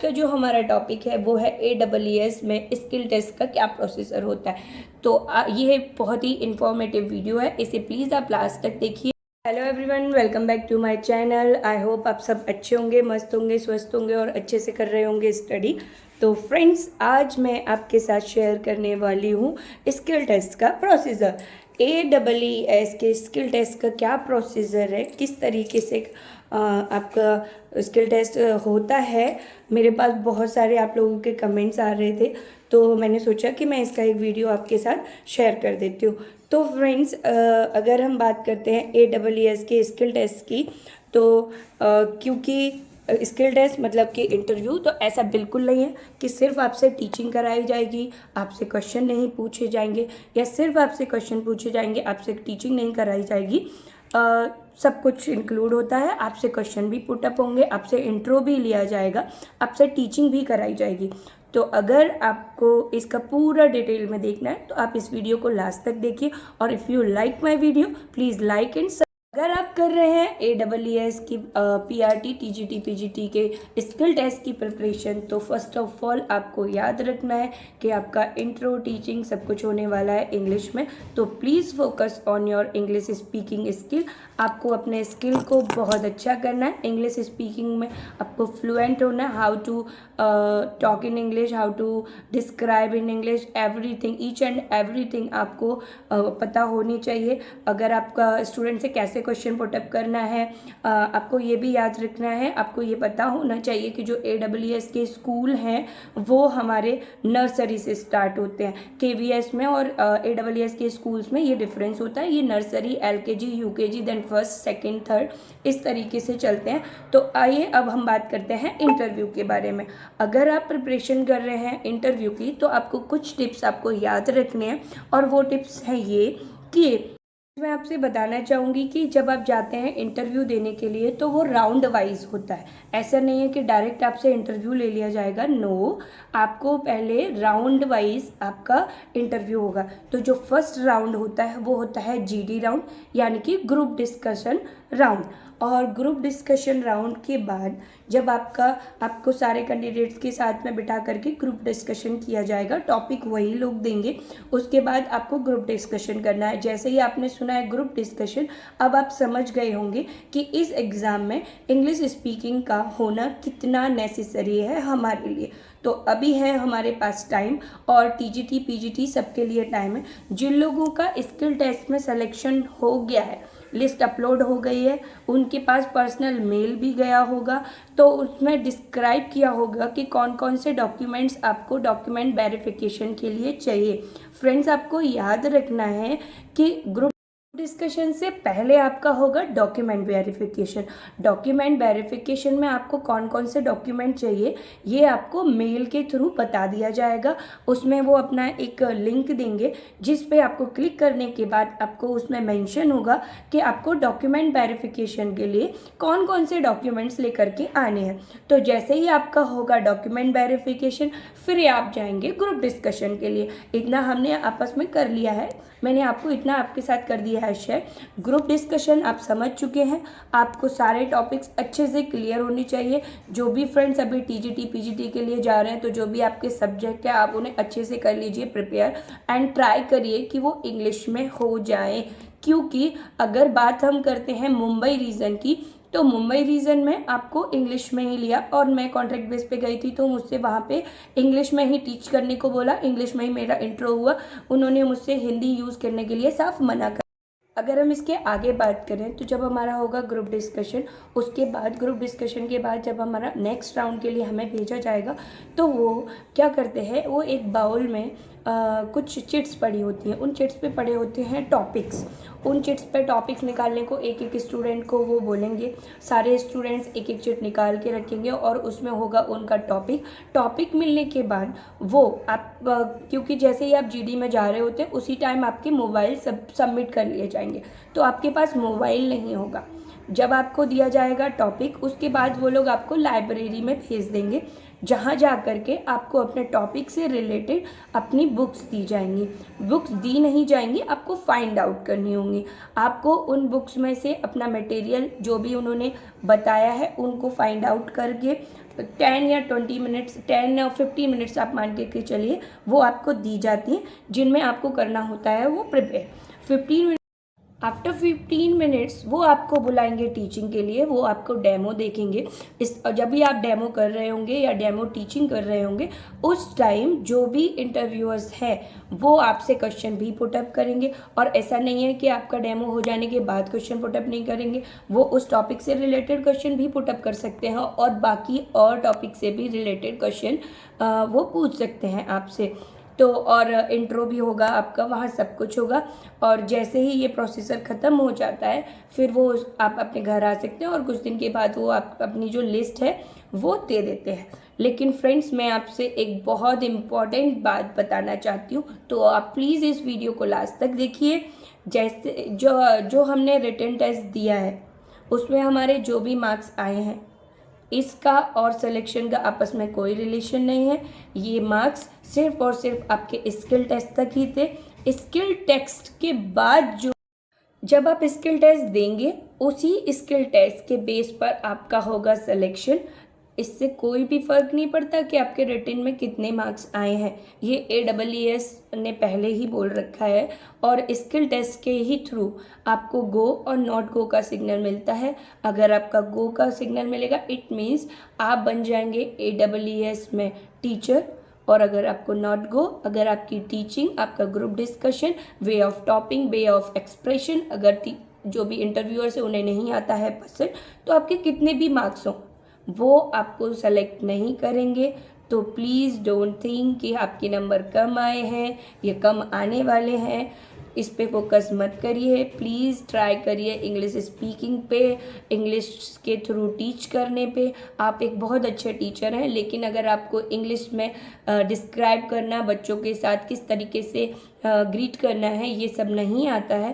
का जो हमारा टॉपिक है वो है AEES में स्किल टेस्ट का क्या प्रोसीजर होता है। तो ये बहुत ही इंफॉर्मेटिव वीडियो है, इसे प्लीज़ आप लास्ट तक देखिए। Hello everyone, welcome back to my channel. I hope आप सब अच्छे होंगे, मस्त होंगे, स्वस्थ होंगे और अच्छे से कर रहे होंगे स्टडी। तो फ्रेंड्स, आज मैं आपके साथ शेयर करने वाली हूँ स्किल टेस्ट का प्रोसीजर। AEES के स्किल टेस्ट का क्या प्रोसीजर है, किस तरीके से आपका स्किल टेस्ट होता है। मेरे पास बहुत सारे आप लोगों के कमेंट्स आ रहे थे, तो मैंने सोचा कि मैं इसका एक वीडियो आपके साथ शेयर कर देती हूँ। तो फ्रेंड्स, अगर हम बात करते हैं AEES के स्किल टेस्ट की, तो क्योंकि स्किल टेस्ट मतलब कि इंटरव्यू, तो ऐसा बिल्कुल नहीं है कि सिर्फ आपसे टीचिंग कराई जाएगी, आपसे क्वेश्चन नहीं पूछे जाएंगे, या सिर्फ आपसे क्वेश्चन पूछे जाएंगे, आपसे टीचिंग नहीं कराई जाएगी। सब कुछ इंक्लूड होता है। आपसे क्वेश्चन भी पुटअप होंगे, आपसे इंट्रो भी लिया जाएगा, आपसे टीचिंग भी कराई जाएगी। तो अगर आपको इसका पूरा डिटेल में देखना है तो आप इस वीडियो को लास्ट तक देखिए। और if you like my video, please like and अगर आप कर रहे हैं AEES की PRT TGT PGT के स्किल टेस्ट की प्रिपरेशन, तो फर्स्ट ऑफ ऑल आपको याद रखना है कि आपका इंट्रो, टीचिंग सब कुछ होने वाला है इंग्लिश में। तो please focus on your English speaking skill. आपको अपने स्किल को बहुत अच्छा करना है। इंग्लिश स्पीकिंग में आपको फ्लुएंट होना है, how to talk in English, how to describe in English, everything, each and everything आपको पता होनी चाहिए। अगर आपका स्टूडेंट से कैसे क्वेश्चन पुटअप करना है, आपको ये भी याद रखना है। आपको ये पता होना चाहिए कि जो AEES के स्कूल हैं वो हमारे नर्सरी से स्टार्ट होते हैं। KVS में और AEES के स्कूल्स में ये डिफरेंस होता है। ये nursery, LKG, UKG, then first, second, third, इस तरीके से चलते हैं। तो आइए अब हम बात करते हैं इंटरव्यू के बारे में। अगर आप प्रिपरेशन कर रहे हैं इंटरव्यू की, तो आपको कुछ टिप्स आपको याद रखने हैं, और वो टिप्स हैं ये कि मैं आपसे बताना चाहूँगी कि जब आप जाते हैं इंटरव्यू देने के लिए, तो वो राउंड वाइज होता है। ऐसा नहीं है कि डायरेक्ट आपसे इंटरव्यू ले लिया जाएगा, नो। आपको पहले राउंड वाइज आपका इंटरव्यू होगा। तो जो फर्स्ट राउंड होता है वो होता है GD राउंड, यानी कि ग्रुप डिस्कशन राउंड। और ग्रुप डिस्कशन राउंड के बाद जब आपको सारे कैंडिडेट्स के साथ में बिठा करके ग्रुप डिस्कशन किया जाएगा, टॉपिक वही लोग देंगे। उसके बाद आपको ग्रुप डिस्कशन करना है। जैसे ही आपने सुना है ग्रुप डिस्कशन, अब आप समझ गए होंगे कि इस एग्ज़ाम में इंग्लिश स्पीकिंग का होना कितना नेसेसरी है हमारे लिए। तो अभी है हमारे पास टाइम, और TGT PGT सबके लिए टाइम है। जिन लोगों का स्किल टेस्ट में सिलेक्शन हो गया है, लिस्ट अपलोड हो गई है, उनके पास पर्सनल मेल भी गया होगा, तो उसमें डिस्क्राइब किया होगा कि कौन कौन से डॉक्यूमेंट्स आपको डॉक्यूमेंट वेरिफिकेशन के लिए चाहिए। फ्रेंड्स, आपको याद रखना है कि ग्रुप डिस्कशन से पहले आपका होगा डॉक्यूमेंट वेरिफिकेशन। डॉक्यूमेंट वेरिफिकेशन में आपको कौन कौन से डॉक्यूमेंट चाहिए, ये आपको मेल के थ्रू बता दिया जाएगा। उसमें वो अपना एक लिंक देंगे, जिस पे आपको क्लिक करने के बाद आपको उसमें मेंशन होगा कि आपको डॉक्यूमेंट वेरिफिकेशन के लिए कौन कौन से डॉक्यूमेंट्स लेकर के आने हैं। तो जैसे ही आपका होगा डॉक्यूमेंट वेरिफिकेशन, फिर आप जाएंगे ग्रुप डिस्कशन के लिए। इतना हमने आपस में कर लिया है, मैंने आपको इतना आपके साथ कर दिया है शेयर। ग्रुप डिस्कशन आप समझ चुके हैं, आपको सारे टॉपिक्स अच्छे से क्लियर होने चाहिए। जो भी फ्रेंड्स अभी TGT PGT के लिए जा रहे हैं, तो जो भी आपके सब्जेक्ट है आप उन्हें अच्छे से कर लीजिए प्रिपेयर, एंड ट्राई करिए कि वो इंग्लिश में हो जाए। क्योंकि अगर बात हम करते हैं मुंबई रीजन की, तो मुंबई रीजन में आपको इंग्लिश में ही लिया, और मैं कॉन्ट्रैक्ट बेस पे गई थी, तो मुझसे वहाँ पे इंग्लिश में ही टीच करने को बोला, इंग्लिश में ही मेरा इंट्रो हुआ। उन्होंने मुझसे हिंदी यूज़ करने के लिए साफ मना कर। अगर हम इसके आगे बात करें, तो जब हमारा होगा ग्रुप डिस्कशन, उसके बाद ग्रुप डिस्कशन के बाद जब हमारा नेक्स्ट राउंड के लिए हमें भेजा जाएगा, तो वो क्या करते हैं, वो एक बाउल में कुछ चिट्स पड़ी होती हैं। उन चिट्स पे पड़े होते हैं टॉपिक्स। उन चिट्स पे टॉपिक्स निकालने को एक एक स्टूडेंट को वो बोलेंगे। सारे स्टूडेंट्स एक एक चिट निकाल के रखेंगे, और उसमें होगा उनका टॉपिक मिलने के बाद वो आप क्योंकि जैसे ही आप GD में जा रहे होते हैं, उसी टाइम आपके मोबाइल सबमिट कर लिए जाएंगे, तो आपके पास मोबाइल नहीं होगा। जब आपको दिया जाएगा टॉपिक, उसके बाद वो लोग आपको लाइब्रेरी में भेज देंगे, जहाँ जा कर के आपको अपने टॉपिक से रिलेटेड अपनी बुक्स दी जाएंगी। बुक्स दी नहीं जाएंगी, आपको फाइंड आउट करनी होंगी। आपको उन बुक्स में से अपना मटेरियल जो भी उन्होंने बताया है उनको फाइंड आउट करके 10 या 20 मिनट्स, 10 और 15 मिनट्स आप मान के चलिए, वो आपको दी जाती हैं, जिनमें आपको करना होता है वो प्रिपेयर 15 आफ्टर 15 मिनट्स वो आपको बुलाएंगे टीचिंग के लिए, वो आपको डेमो देखेंगे। जब भी आप डेमो कर रहे होंगे या डेमो टीचिंग कर रहे होंगे, उस टाइम जो भी इंटरव्यूअर्स हैं वो आपसे क्वेश्चन भी पुटअप करेंगे। और ऐसा नहीं है कि आपका डेमो हो जाने के बाद क्वेश्चन पुटअप नहीं करेंगे, वो उस टॉपिक से रिलेटेड क्वेश्चन भी पुटअप कर सकते हैं और बाकी और टॉपिक से भी रिलेटेड क्वेश्चन वो पूछ सकते हैं आपसे। तो और इंट्रो भी होगा आपका, वहाँ सब कुछ होगा। और जैसे ही ये प्रोसेसर ख़त्म हो जाता है, फिर वो आप अपने घर आ सकते हैं और कुछ दिन के बाद वो आप अपनी जो लिस्ट है वो दे देते हैं। लेकिन फ्रेंड्स, मैं आपसे एक बहुत इम्पॉर्टेंट बात बताना चाहती हूँ, तो आप प्लीज़ इस वीडियो को लास्ट तक देखिए। जैसे जो हमने रिटन टेस्ट दिया है उसमें हमारे जो भी मार्क्स आए हैं, इसका और सिलेक्शन का आपस में कोई रिलेशन नहीं है। ये मार्क्स सिर्फ और सिर्फ आपके स्किल टेस्ट तक ही थे। स्किल टेस्ट के बाद जब आप स्किल टेस्ट देंगे, उसी स्किल टेस्ट के बेस पर आपका होगा सिलेक्शन। इससे कोई भी फ़र्क नहीं पड़ता कि आपके रिटन में कितने मार्क्स आए हैं, ये AEES ने पहले ही बोल रखा है। और स्किल टेस्ट के ही थ्रू आपको गो और नॉट गो का सिग्नल मिलता है। अगर आपका गो का सिग्नल मिलेगा, इट मीन्स आप बन जाएंगे AEES में टीचर। और अगर आपको नॉट गो, अगर आपकी टीचिंग, आपका group discussion, way of topping, way of expression, अगर जो भी इंटरव्यूअर्स है उन्हें नहीं आता है पसंद, तो आपके कितने भी मार्क्स हों वो आपको सेलेक्ट नहीं करेंगे। तो प्लीज़ डोंट थिंक कि आपके नंबर कम आए हैं या कम आने वाले हैं, इस पे फोकस मत करिए। प्लीज़ ट्राई करिए इंग्लिश स्पीकिंग पे, इंग्लिश के थ्रू टीच करने पे। आप एक बहुत अच्छे टीचर हैं, लेकिन अगर आपको इंग्लिश में डिस्क्राइब करना, बच्चों के साथ किस तरीके से ग्रीट करना है, ये सब नहीं आता है,